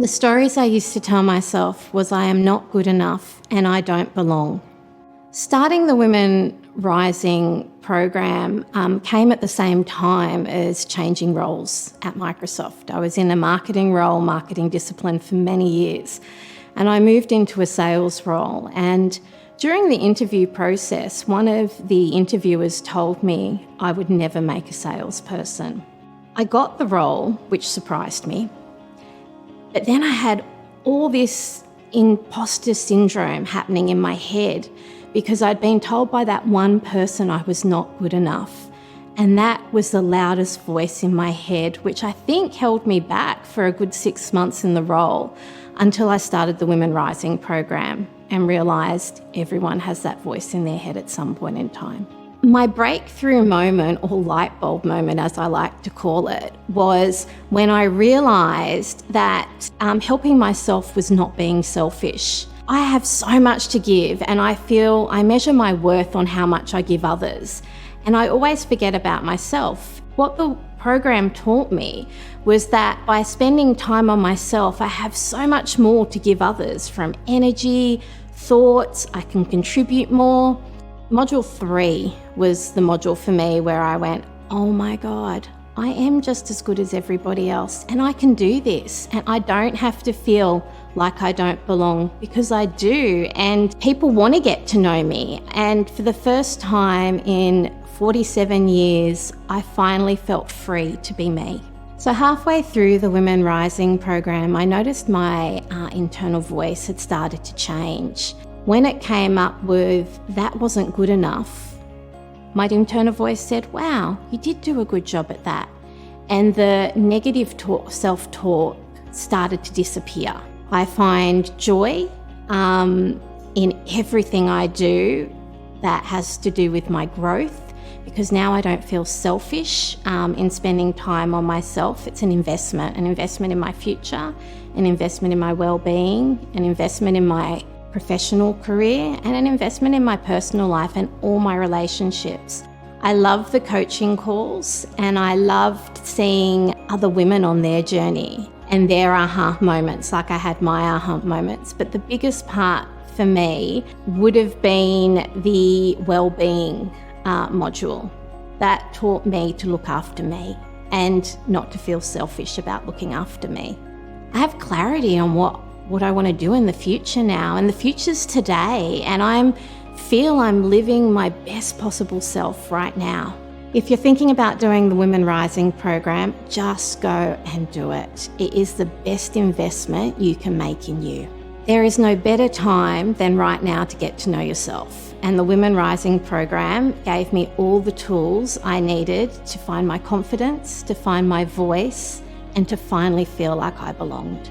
The stories I used to tell myself was I am not good enough and I don't belong. Starting the Women Rising program came at the same time as changing roles at Microsoft. I was in a marketing role, marketing discipline for many years, and I moved into a sales role. And during the interview process, one of the interviewers told me I would never make a salesperson. I got the role, which surprised me. But then I had all this imposter syndrome happening in my head because I'd been told by that one person I was not good enough. And that was the loudest voice in my head, which I think held me back for a good 6 months in the role until I started the Women Rising program and realised everyone has that voice in their head at some point in time. My breakthrough moment, or light bulb moment as I like to call it, was when I realised that helping myself was not being selfish. I have so much to give, and I feel I measure my worth on how much I give others, and I always forget about myself. What the program taught me was that by spending time on myself, I have so much more to give others, from energy, thoughts, I can contribute more. Module 3 was the module for me where I went, oh my God, I am just as good as everybody else and I can do this, and I don't have to feel like I don't belong, because I do, and people want to get to know me. And for the first time in 47 years, I finally felt free to be me. So halfway through the Women Rising program, I noticed my internal voice had started to change. When it came up with that wasn't good enough, my internal voice said, wow, you did do a good job at that. And the negative self-talk started to disappear. I find joy in everything I do that has to do with my growth, because now I don't feel selfish in spending time on myself. It's an investment in my future, an investment in my well-being, an investment in my professional career, and an investment in my personal life and all my relationships. I love the coaching calls, and I loved seeing other women on their journey and their aha moments, like I had my aha moments. But the biggest part for me would have been the well-being module. That taught me to look after me and not to feel selfish about looking after me. I have clarity on what I want to do in the future now, and the future's today, and I feel I'm living my best possible self right now. If you're thinking about doing the Women Rising program, just go and do it. It is the best investment you can make in you. There is no better time than right now to get to know yourself, and the Women Rising program gave me all the tools I needed to find my confidence, to find my voice, and to finally feel like I belonged.